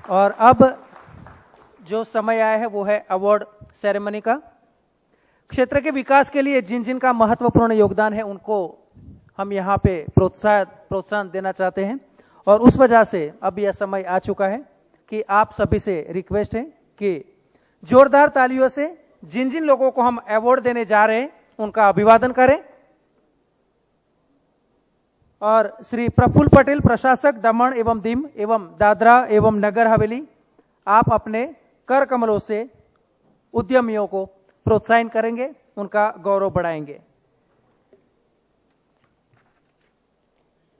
और अब जो समय आया है वो है अवार्ड सेरेमनी का। क्षेत्र के विकास के लिए जिन जिन का महत्वपूर्ण योगदान है उनको हम यहाँ पे प्रोत्साहन देना चाहते हैं और उस वजह से अब यह समय आ चुका है कि आप सभी से रिक्वेस्ट है कि जोरदार तालियों से जिन जिन लोगों को हम अवार्ड देने जा रहे हैं उनका अभिवादन करें। और श्री प्रफुल्ल पटेल, प्रशासक दमन एवं दीव एवं दादरा एवं नगर हवेली, आप अपने कर कमलों से उद्यमियों को प्रोत्साहन करेंगे, उनका गौरव बढ़ाएंगे।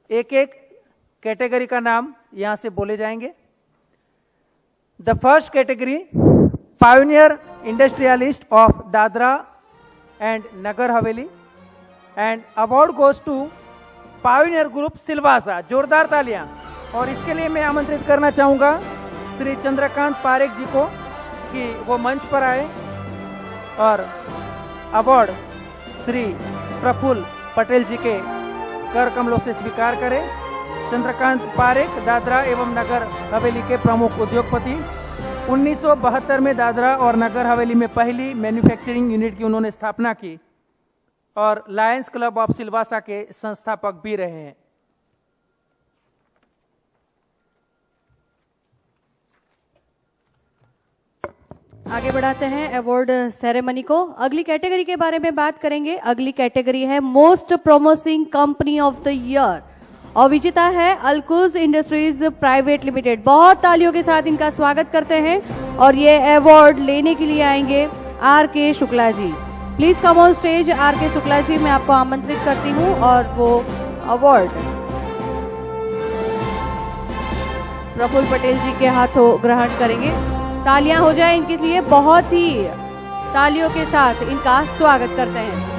एक एक कैटेगरी का नाम यहां से बोले जाएंगे। The first category, pioneer industrialist of Dadra and Nagar Haveli, and award goes to pioneer group Silvassa. जोरदार तालियां। और इसके लिए मैं आमंत्रित करना चाहूंगा श्री चंद्रकांत पारेख जी को कि वो मंच पर आए और अवार्ड श्री प्रफुल्ल पटेल जी के कर कमलों से स्वीकार करें। चंद्रकांत पारेख, दादरा एवं नगर हवेली के प्रमुख उद्योगपति। 1972 में दादरा और नगर हवेली में पहली मैन्युफैक्चरिंग यूनिट की उन्होंने स्थापना की और लायंस क्लब ऑफ सिलवासा के संस्थापक भी रहे हैं। आगे बढ़ाते हैं अवार्ड सेरेमनी को। अगली कैटेगरी के बारे में बात करेंगे। अगली कैटेगरी है most promising company of the year और विजेता है अल्कुज इंडस्ट्रीज प्राइवेट लिमिटेड। बहुत तालियों के साथ इनका स्वागत करते हैं और ये अवार्ड लेने के लिए आएंगे R K Shukla ji. Please come on stage R K Shukla जी, मैं आपको आमंत्रित करती हूं और वो अवार्ड प्रफुल्ल पटेल जी के हाथों ग्रहण करेंगे। तालियां हो जाए इनके लिए, बहुत ही तालियों के साथ इनका स्वागत करते हैं।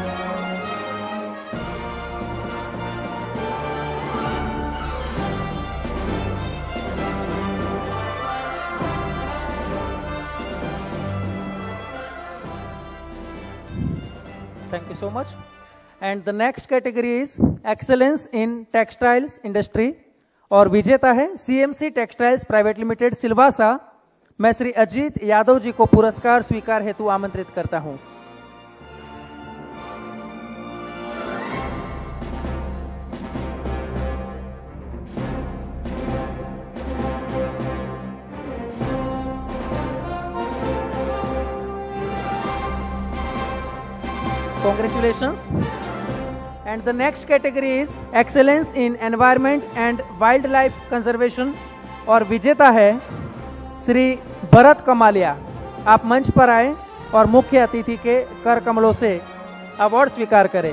Thank you so much. And the next category is Excellence in Textiles Industry और विजेता है CMC textiles private limited Silvassa. मैं श्री अजीत यादव जी को पुरस्कार स्वीकार हेतु आमंत्रित करता हूं। Congratulations. And the next category is Excellence in Environment and Wildlife Conservation और विजेता है श्री भरत कमालिया। आप मंच पर आए और मुख्य अतिथि के कर कमलों से अवार्ड स्वीकार करें।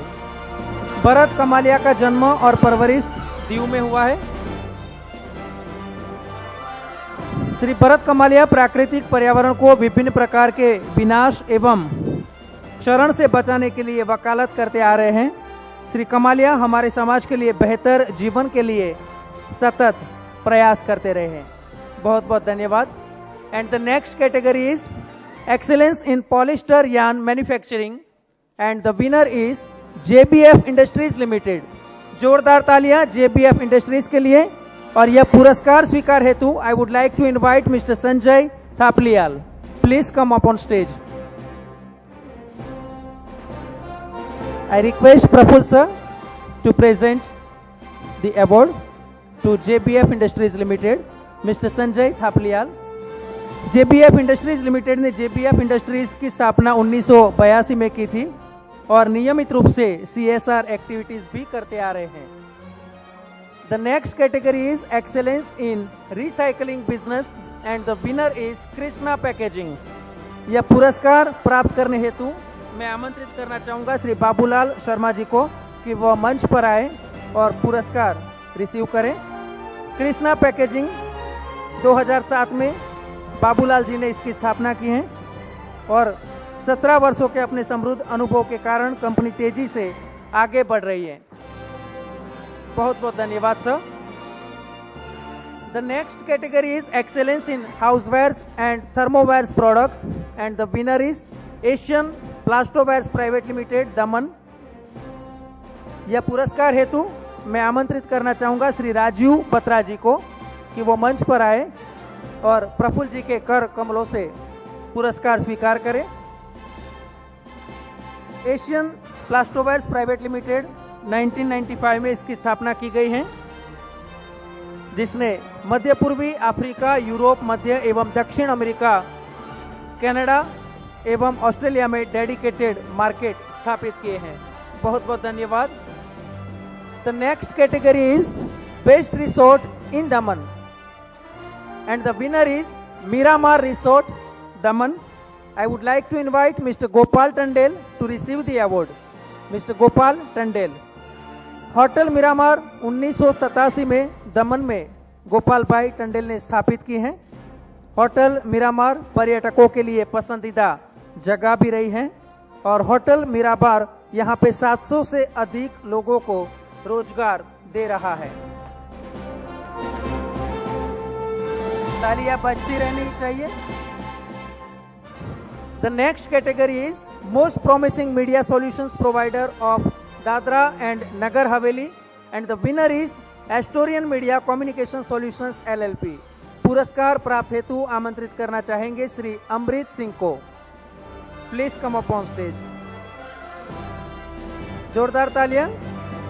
भरत कमालिया का जन्म और परवरिश दीव में हुआ है। श्री भरत कमालिया प्राकृतिक पर्यावरण को विभिन्न प्रकार के विनाश एवं क्षरण से बचाने के लिए वकालत करते आ रहे हैं। श्री कमालिया हमारे समाज के लिए बेहतर जीवन के लिए सतत प्रयास करते रहे हैं। बहुत बहुत धन्यवाद। And the next category is excellence in polyester yarn manufacturing and the winner is JBF industries limited. जोरदार तालियां JBF इंडस्ट्रीज के लिए। और यह पुरस्कार स्वीकार हेतु I would like to invite mister Sanjay Thapliyal. Please come up on stage. I request Praful sir to present the award to JBF Industries Limited, Mr. Sanjay Thapalial. JBF Industries Limited ने JBF Industries की स्थापना 1982 में की थी और नियमित रूप से CSR एक्टिविटीज भी करते आ रहे हैं। The next category is Excellence in Recycling Business and the winner is Krishna Packaging. यह पुरस्कार प्राप्त करने हेतु मैं आमंत्रित करना चाहूंगा श्री बाबूलाल शर्मा जी को कि वह मंच पर आए और पुरस्कार रिसीव करें। कृष्णा पैकेजिंग 2007 में बाबूलाल जी ने इसकी स्थापना की है और 17 वर्षों के अपने समृद्ध अनुभव के कारण कंपनी तेजी से आगे बढ़ रही है। बहुत बहुत धन्यवाद sir. The next category is excellence in housewares and thermowares products and the winner is Asian Plastowares private limited Daman. यह पुरस्कार हेतु मैं आमंत्रित करना चाहूंगा श्री राजीव बत्रा जी को कि वो मंच पर आए और प्रफुल्ल जी के कर कमलों से पुरस्कार स्वीकार करें। एशियन प्लास्टोवायर्स प्राइवेट लिमिटेड 1995 में इसकी स्थापना की गई है, जिसने मध्य पूर्वी अफ्रीका, यूरोप, मध्य एवं दक्षिण अमेरिका, कनाडा एवं ऑस्ट्रेलिया में डेडिकेटेड मार्केट स्थापित किए हैं। बहुत बहुत धन्यवाद। The next category is best resort in Daman and the winner is Miramar Resort, Daman. I would like to invite Mr. Gopal Tandel to receive the award. Mr. Gopal Tandel. Hotel Miramar 1987 में दमन में गोपाल भाई टंडेल ने स्थापित की है। Hotel Miramar पर्यटकों के लिए पसंदीदा जगह भी रही है और होटल मिरामार यहाँ पे 700 से अधिक लोगों को रोजगार दे रहा है। तालियां बजती रहनी चाहिए। The next category is most promising media solutions provider of Dadra and Nagar Haveli and the winner is Astorian Media Communication Solutions LLP. पुरस्कार प्राप्त हेतु आमंत्रित करना चाहेंगे श्री अमृत सिंह को। Please come up on stage. जोरदार तालियां।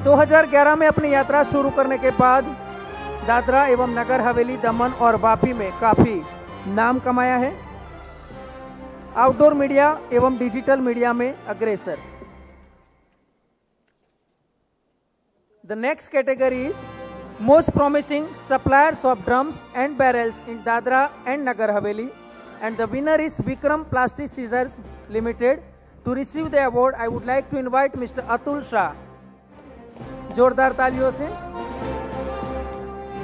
2011 में अपनी यात्रा शुरू करने के बाद दादरा एवं नगर हवेली, दमन और वापी में काफी नाम कमाया है। आउटडोर मीडिया एवं डिजिटल मीडिया में अग्रसर। The next category is most promising suppliers of drums and barrels in Dadra and Nagar Haveli and the winner is Vikram plastic sizers limited. To receive the award I would like to invite mister Atul Shah. जोरदार तालियों से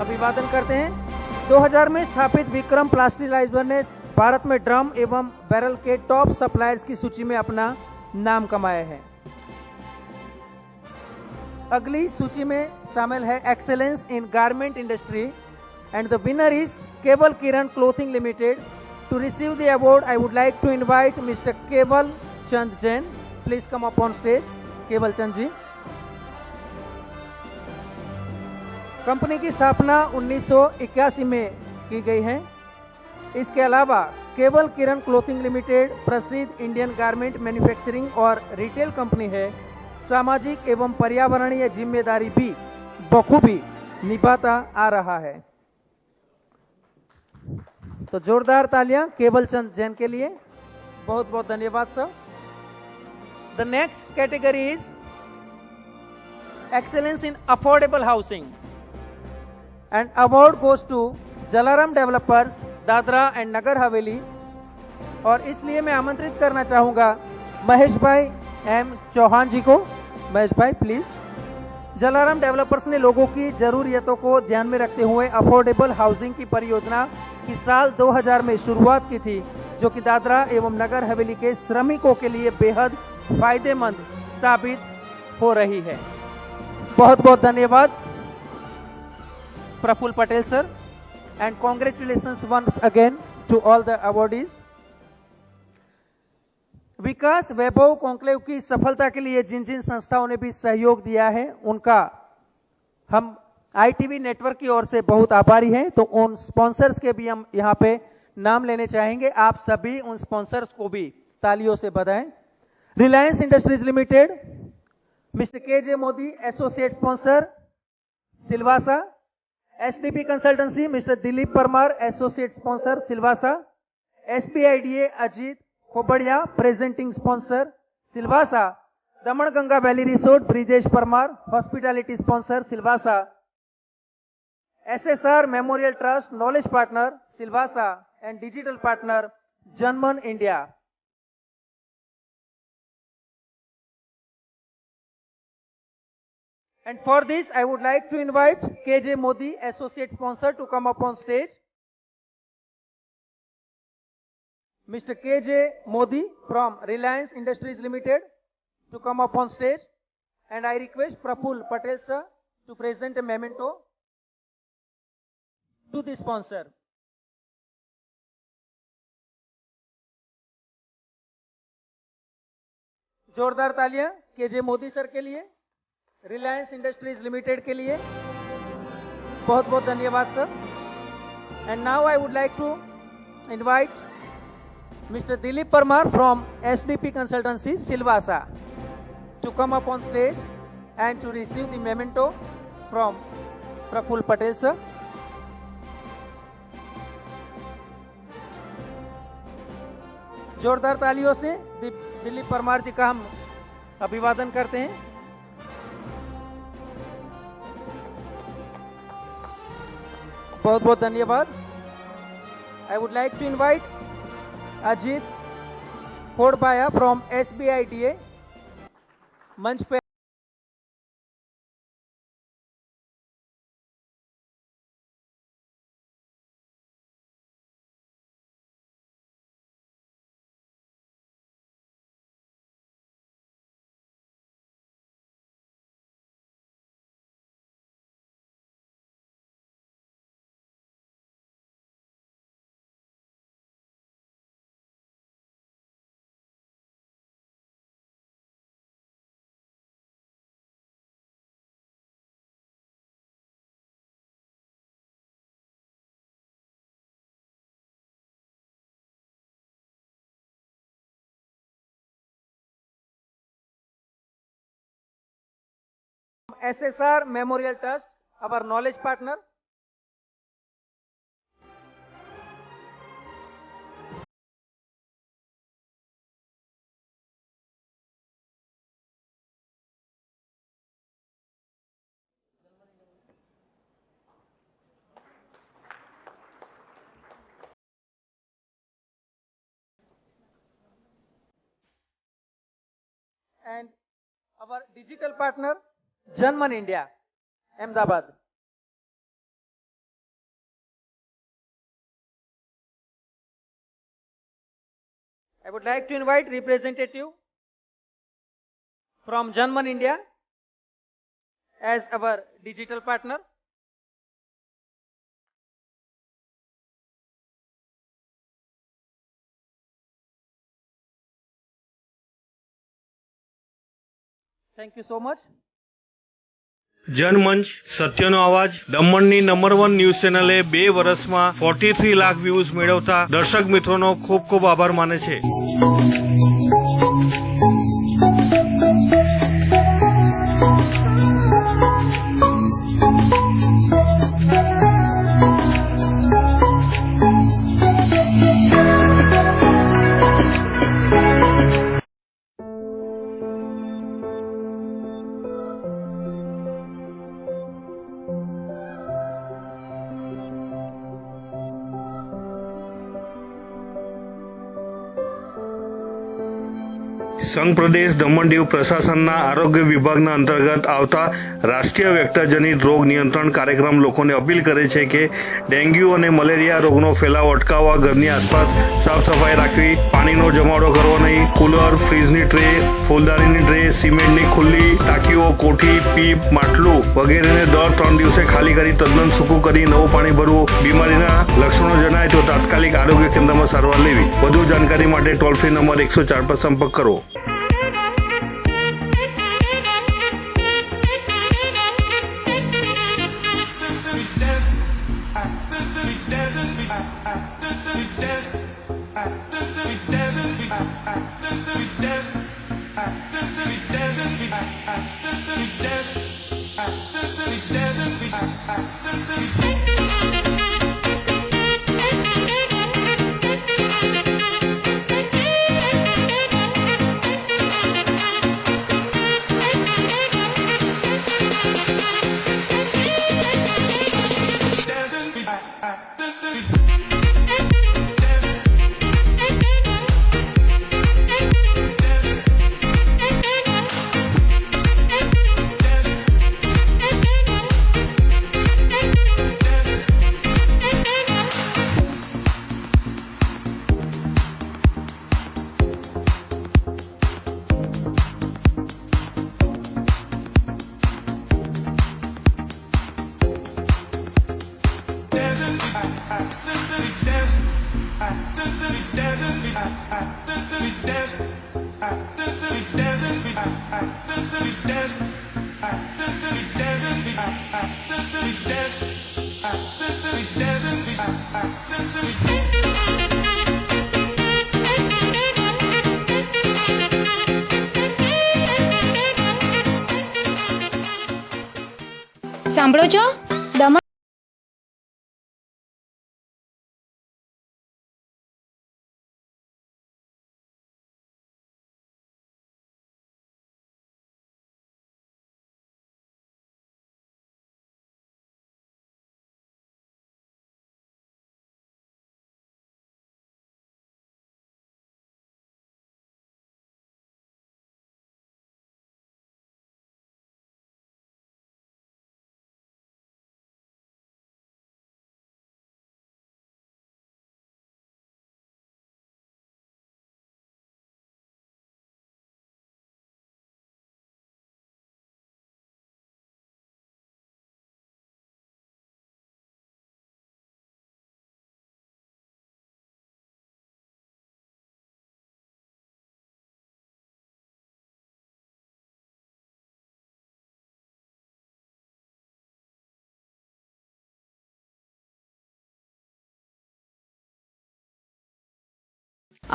अभिवादन करते हैं। 2000 में स्थापित विक्रम प्लास्टिलाइजर ने भारत में ड्रम एवं बैरल के टॉप सप्लायर्स की सूची में अपना नाम कमाया है। अगली सूची में शामिल है excellence in garment industry and the winner is Kewal Kiran clothing limited. To receive the award I would like to invite mister Kewal Chand Jain. Please come up on stage. Kewal Chand ji. Company की स्थापना 1981 में की गई है। इसके अलावा केवल किरण क्लोथिंग लिमिटेड प्रसिद्ध इंडियन गारमेंट मैन्युफैक्चरिंग और रिटेल कंपनी है। सामाजिक एवं पर्यावरणीय जिम्मेदारी भी बखूबी निभाता आ रहा है। तो जोरदार तालियां केवल चंद जैन के लिए। बहुत बहुत धन्यवाद sir. The next category is excellence in affordable housing and award goes to Jalaram developers Dadra and Nagar Haveli. और इसलिए मैं आमंत्रित करना चाहूंगा महेश भाई एम चौहान जी को। महेश भाई प्लीज। जलाराम डेवलपर्स ने लोगों की जरूरियतों को ध्यान में रखते हुए अफोर्डेबल हाउसिंग की परियोजना की साल 2000 में शुरुआत की थी, जो कि दादरा एवं नगर हवेली के श्रमिकों के लिए बेहद फायदेमंद साबित हो रही है। बहुत बहुत धन्यवाद Praful Patel sir and congratulations once again to all the awardees. Vikas Vaibhav conclave की सफलता के लिए जिन जिन संस्थाओं ने भी सहयोग दिया है उनका हम आईटीवी नेटवर्क की ओर से बहुत आभारी हैं। तो उन स्पॉन्सर्स के भी हम यहाँ पे नाम लेने चाहेंगे। आप सभी उन स्पॉन्सर्स को भी तालियों से बधाएं। Reliance Industries limited mister K Modi associate sponsor Silvassa. SDP consultancy mister Dilip Parmar associate sponsor Silvassa. SPIDA Ajit Khobadiya presenting sponsor Silvassa. Daman Ganga valley resort Brijesh Parmar hospitality sponsor Silvassa. SSR memorial trust knowledge partner Silvassa and digital partner Janman India. And for this, I would like to invite KJ Modi, associate sponsor, to come up on stage. Mr. KJ Modi from Reliance Industries Limited to come up on stage. And I request Praful Patel sir to present a memento to the sponsor. जोरदार तालियां KJ Modi sir के लिए, Reliance Industries limited के लिए। बहुत बहुत धन्यवाद sir. And now I would like to invite Mr. Dilip Parmar from SDP Consultancy, Silvassa, to come up on stage and to receive the memento from Praful Patel sir. जोरदार तालियों से दिलीप परमार जी का हम अभिवादन करते हैं। बहुत बहुत धन्यवाद। I would like to invite Ajit Kodbaya from SBITA मंच पे। SSR Memorial Trust, our knowledge partner. And our digital partner, Janman India, Ahmedabad. I would like to invite representative from Janman India as our digital partner. Thank you so much. Janmanch સત્યનો અવાજ દમણની number 1 news ચેનલે 2 વર્ષમાં 43 lakh views મેળવતા દર્શક મિત્રોનો ખૂબ ખૂબ આભાર માને છે। સંઘ પ્રદેશ દમણ દીવ પ્રશાસનના આરોગ્ય વિભાગના અંતર્ગત આવતા રાષ્ટ્રીય વેક્ટરજનિત રોગ નિયંત્રણ કાર્યક્રમ લોકોને અપીલ કરે છે કે ડેન્ગ્યુ અને મલેરિયા રોગનો ફેલાવો અટકાવવા ઘરની આસપાસ સાફ સફાઈ રાખવી, પાણીનો જમાવડો કરવો નહીં, કુલર, ફ્રીજની ટ્રે, ફૂલદાનીની ટ્રે, સિમેન્ટની ખુલ્લી ટાંકીઓ, કોઠી, પીપ, માટલું વગેરેને દર 3 દિવસે ખાલી કરી તદ્દન સૂકું કરી નવું પાણી ભરવું, બીમારીના લક્ષણો જણાય તો તાત્કાલિક આરોગ્ય કેન્દ્રમાં સારવાર લેવી। વધુ જાણકારી માટે ટોલ ફ્રી નંબર 104 પર સંપર્ક કરો। સાંભળો છો દમણ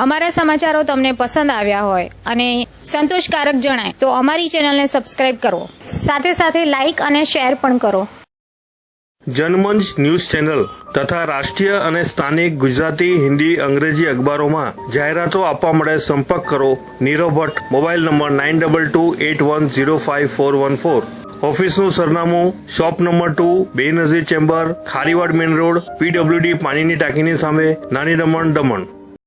અમારા સમાચારો તમને પસંદ આવ્યા હોય અને સંતોષકારક જણાય તો અમારી ચેનલને સબસ્ક્રાઇબ કરો, સાથે સાથે લાઇક અને શેર પણ કરો. જનમંચ ન્યૂઝ ચેનલ તથા રાષ્ટ્રીય અને સ્થાનિક ગુજરાતી, હિન્દી, અંગ્રેજી અખબારોમાં જાહેરાતો આપવા માટે સંપર્ક કરો નીરવ ભટ્ટ, મોબાઈલ નંબર 9221105414. ઓફિસનું સરનામું shop number 2, Benazir chamber, Kharivad main road, PWD પાણીની ટાંકીની સામે, નાની દમણ, દમણ.